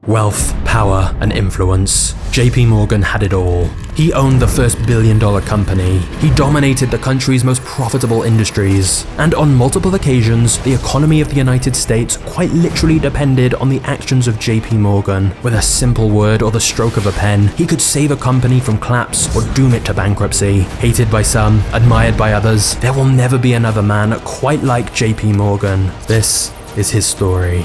Wealth, power, and influence. JP Morgan had it all. He owned the first billion-dollar company. He dominated the country's most profitable industries. And on multiple occasions, the economy of the United States quite literally depended on the actions of JP Morgan. With a simple word or the stroke of a pen, he could save a company from collapse or doom it to bankruptcy. Hated by some, admired by others, there will never be another man quite like JP Morgan. This is his story.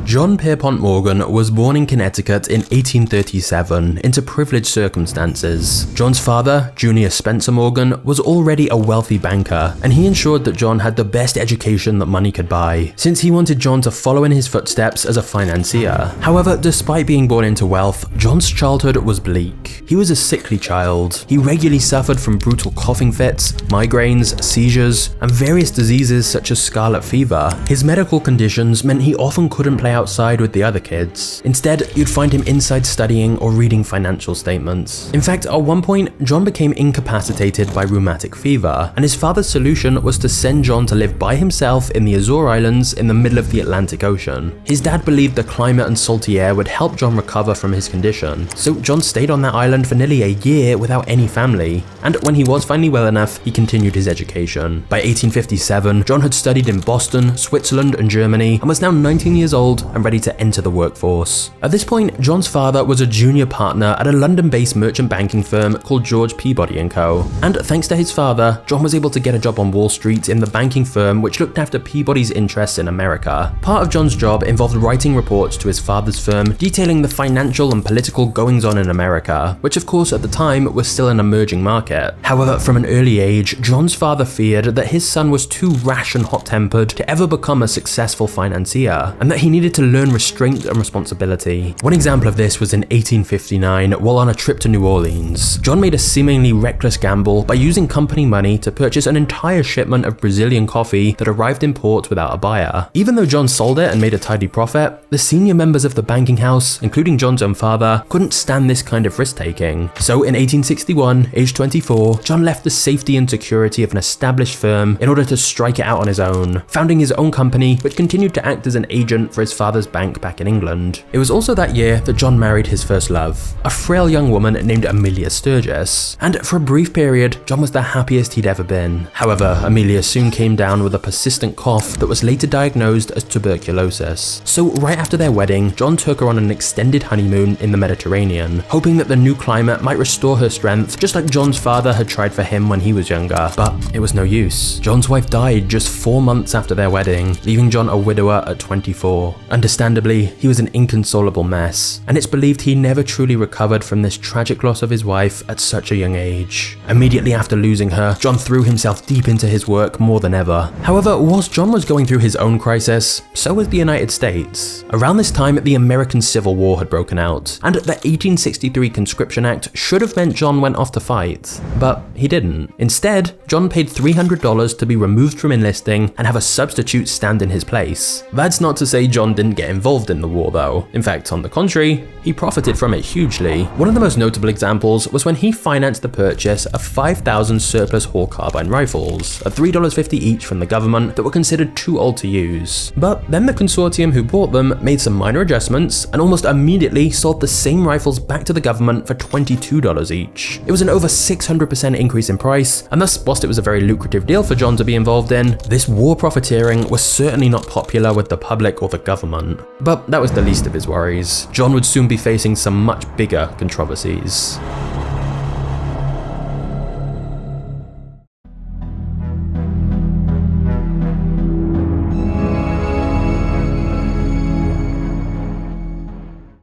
John Pierpont Morgan was born in Connecticut in 1837 into privileged circumstances. John's father, Junior Spencer Morgan, was already a wealthy banker, and he ensured that John had the best education that money could buy, since he wanted John to follow in his footsteps as a financier. However, despite being born into wealth, John's childhood was bleak. He was a sickly child. He regularly suffered from brutal coughing fits, migraines, seizures, and various diseases such as scarlet fever. His medical conditions meant he often couldn't play outside with the other kids. Instead, you'd find him inside studying or reading financial statements. In fact, at one point, John became incapacitated by rheumatic fever, and his father's solution was to send John to live by himself in the Azores Islands in the middle of the Atlantic Ocean. His dad believed the climate and salty air would help John recover from his condition, so John stayed on that island for nearly a year without any family, and when he was finally well enough, he continued his education. By 1857, John had studied in Boston, Switzerland, and Germany, and was now 19 years old and ready to enter the workforce. At this point, John's father was a junior partner at a London-based merchant banking firm called George Peabody & Co. And thanks to his father, John was able to get a job on Wall Street in the banking firm which looked after Peabody's interests in America. Part of John's job involved writing reports to his father's firm detailing the financial and political goings-on in America, which of course at the time was still an emerging market. However, from an early age, John's father feared that his son was too rash and hot-tempered to ever become a successful financier, and that he needed to learn restraint and responsibility. One example of this was in 1859 while on a trip to New Orleans. John made a seemingly reckless gamble by using company money to purchase an entire shipment of Brazilian coffee that arrived in port without a buyer. Even though John sold it and made a tidy profit, the senior members of the banking house, including John's own father, couldn't stand this kind of risk-taking. So in 1861, aged 24, John left the safety and security of an established firm in order to strike it out on his own, founding his own company which continued to act as an agent for his father's bank back in England. It was also that year that John married his first love, a frail young woman named Amelia Sturgis, and for a brief period, John was the happiest he'd ever been. However, Amelia soon came down with a persistent cough that was later diagnosed as tuberculosis. So right after their wedding, John took her on an extended honeymoon in the Mediterranean, hoping that the new climate might restore her strength, just like John's father had tried for him when he was younger. But it was no use. John's wife died just 4 months after their wedding, leaving John a widower at 24. Understandably, he was an inconsolable mess, and it's believed he never truly recovered from this tragic loss of his wife at such a young age. Immediately after losing her, John threw himself deep into his work more than ever. However, whilst John was going through his own crisis, so was the United States. Around this time, the American Civil War had broken out, and the 1863 Conscription Act should have meant John went off to fight, but he didn't. Instead, John paid $300 to be removed from enlisting and have a substitute stand in his place. That's not to say John didn't get involved in the war though. In fact, on the contrary, he profited from it hugely. One of the most notable examples was when he financed the purchase of 5,000 surplus Hall carbine rifles, at $3.50 each from the government, that were considered too old to use. But then the consortium who bought them made some minor adjustments and almost immediately sold the same rifles back to the government for $22 each. It was an over 600% increase in price, and thus, whilst it was a very lucrative deal for John to be involved in, this war profiteering was certainly not popular with the public or the government. But that was the least of his worries. John would soon be facing some much bigger controversies.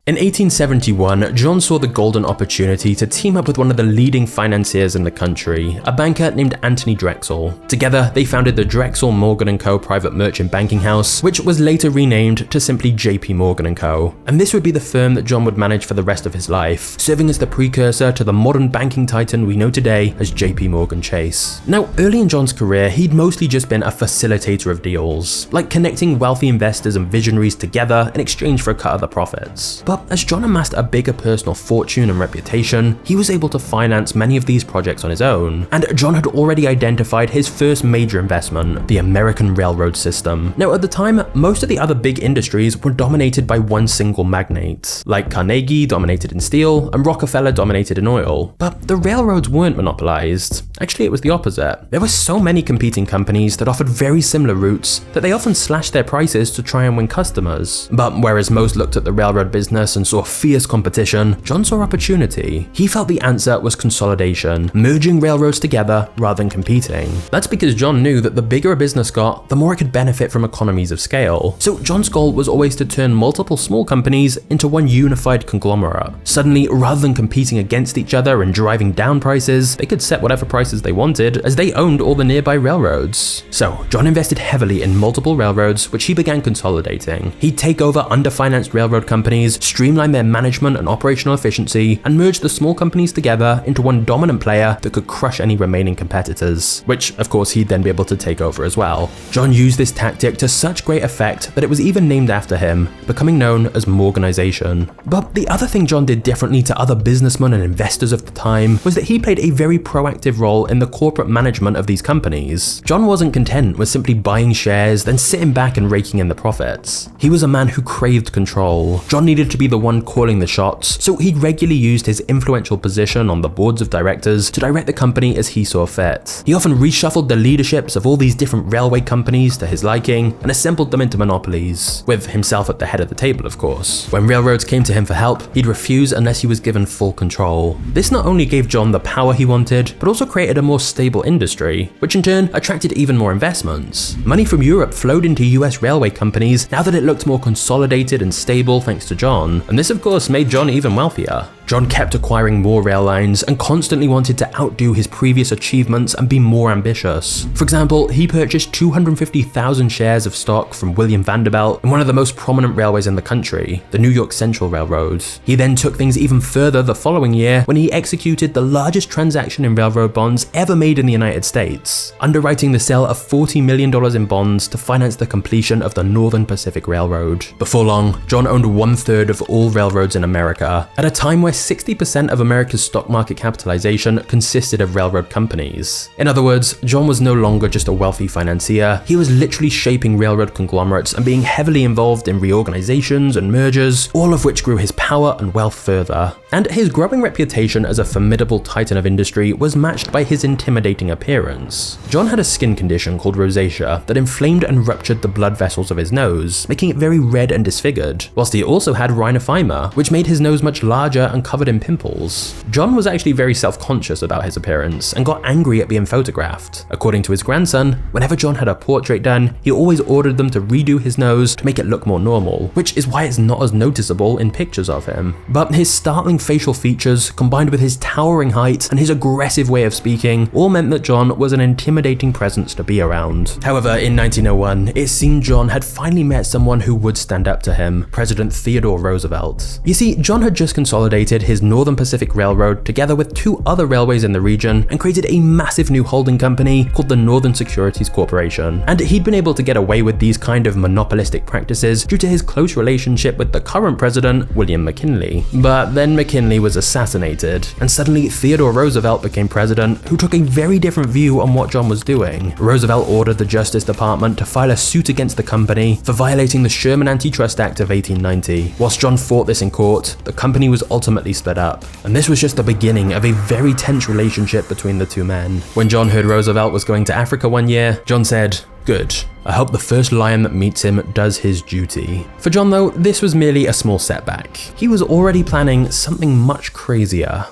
In 1871, John saw the golden opportunity to team up with one of the leading financiers in the country, a banker named Anthony Drexel. Together, they founded the Drexel Morgan & Co. private merchant banking house, which was later renamed to simply JP Morgan & Co. And this would be the firm that John would manage for the rest of his life, serving as the precursor to the modern banking titan we know today as JP Morgan Chase. Now, early in John's career, he'd mostly just been a facilitator of deals, like connecting wealthy investors and visionaries together in exchange for a cut of the profits. But as John amassed a bigger personal fortune and reputation, he was able to finance many of these projects on his own, and John had already identified his first major investment, the American railroad system. Now, at the time, most of the other big industries were dominated by one single magnate, like Carnegie dominated in steel and Rockefeller dominated in oil. But the railroads weren't monopolized. Actually, it was the opposite. There were so many competing companies that offered very similar routes that they often slashed their prices to try and win customers. But whereas most looked at the railroad business and saw fierce competition, John saw opportunity. He felt the answer was consolidation, merging railroads together rather than competing. That's because John knew that the bigger a business got, the more it could benefit from economies of scale. So John's goal was always to turn multiple small companies into one unified conglomerate. Suddenly, rather than competing against each other and driving down prices, they could set whatever prices they wanted, as they owned all the nearby railroads. So John invested heavily in multiple railroads, which he began consolidating. He'd take over underfinanced railroad companies, streamline their management and operational efficiency, and merge the small companies together into one dominant player that could crush any remaining competitors, which of course he'd then be able to take over as well. John used this tactic to such great effect that it was even named after him, becoming known as Morganization. But the other thing John did differently to other businessmen and investors of the time was that he played a very proactive role in the corporate management of these companies. John wasn't content with simply buying shares, then sitting back and raking in the profits. He was a man who craved control. John needed to be the one calling the shots, so he regularly used his influential position on the boards of directors to direct the company as he saw fit. He often reshuffled the leaderships of all these different railway companies to his liking and assembled them into monopolies, with himself at the head of the table, of course. When railroads came to him for help, he'd refuse unless he was given full control. This not only gave John the power he wanted, but also created a more stable industry, which in turn attracted even more investments. Money from Europe flowed into US railway companies now that it looked more consolidated and stable thanks to John, and this of course made John even wealthier. John kept acquiring more rail lines and constantly wanted to outdo his previous achievements and be more ambitious. For example, he purchased 250,000 shares of stock from William Vanderbilt in one of the most prominent railways in the country, the New York Central Railroad. He then took things even further the following year when he executed the largest transaction in railroad bonds ever made in the United States, underwriting the sale of $40 million in bonds to finance the completion of the Northern Pacific Railroad. Before long, John owned 1/3 of all railroads in America, at a time where 60% of America's stock market capitalization consisted of railroad companies. In other words, John was no longer just a wealthy financier, he was literally shaping railroad conglomerates and being heavily involved in reorganizations and mergers, all of which grew his power and wealth further. And his growing reputation as a formidable titan of industry was matched by his intimidating appearance. John had a skin condition called rosacea that inflamed and ruptured the blood vessels of his nose, making it very red and disfigured, whilst he also had rhinophyma, which made his nose much larger and covered in pimples. John was actually very self-conscious about his appearance and got angry at being photographed. According to his grandson, whenever John had a portrait done, he always ordered them to redo his nose to make it look more normal, which is why it's not as noticeable in pictures of him. But his startling facial features, combined with his towering height and his aggressive way of speaking, all meant that John was an intimidating presence to be around. However, in 1901, it seemed John had finally met someone who would stand up to him, President Theodore Roosevelt. You see, John had just consolidated his Northern Pacific Railroad together with 2 other railways in the region and created a massive new holding company called the Northern Securities Corporation. And he'd been able to get away with these kind of monopolistic practices due to his close relationship with the current president, William McKinley. But then McKinley was assassinated, and suddenly Theodore Roosevelt became president, who took a very different view on what John was doing. Roosevelt ordered the Justice Department to file a suit against the company for violating the Sherman Antitrust Act of 1890. Whilst John fought this in court, the company was ultimately split up, and this was just the beginning of a very tense relationship between the two men. When John heard Roosevelt was going to Africa one year, John said, "Good. I hope the first lion that meets him does his duty." For John though, this was merely a small setback. He was already planning something much crazier.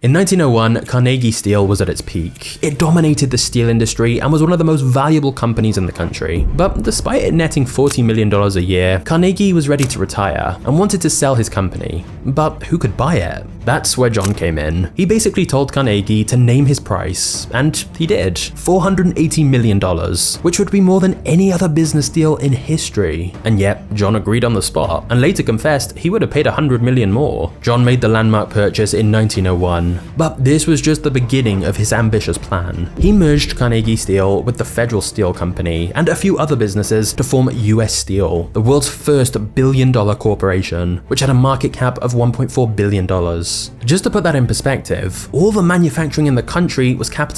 In 1901, Carnegie Steel was at its peak. It dominated the steel industry and was one of the most valuable companies in the country. But despite it netting $40 million a year, Carnegie was ready to retire and wanted to sell his company. But who could buy it? That's where John came in. He basically told Carnegie to name his price, and he did. $480 million, which would be more than any other business deal in history. And yet, John agreed on the spot, and later confessed he would have paid $100 million more. John made the landmark purchase in 1901, but this was just the beginning of his ambitious plan. He merged Carnegie Steel with the Federal Steel Company and a few other businesses to form US Steel, the world's first billion-dollar corporation, which had a market cap of $1.4 billion. Just to put that in perspective, all the manufacturing in the country was capitalized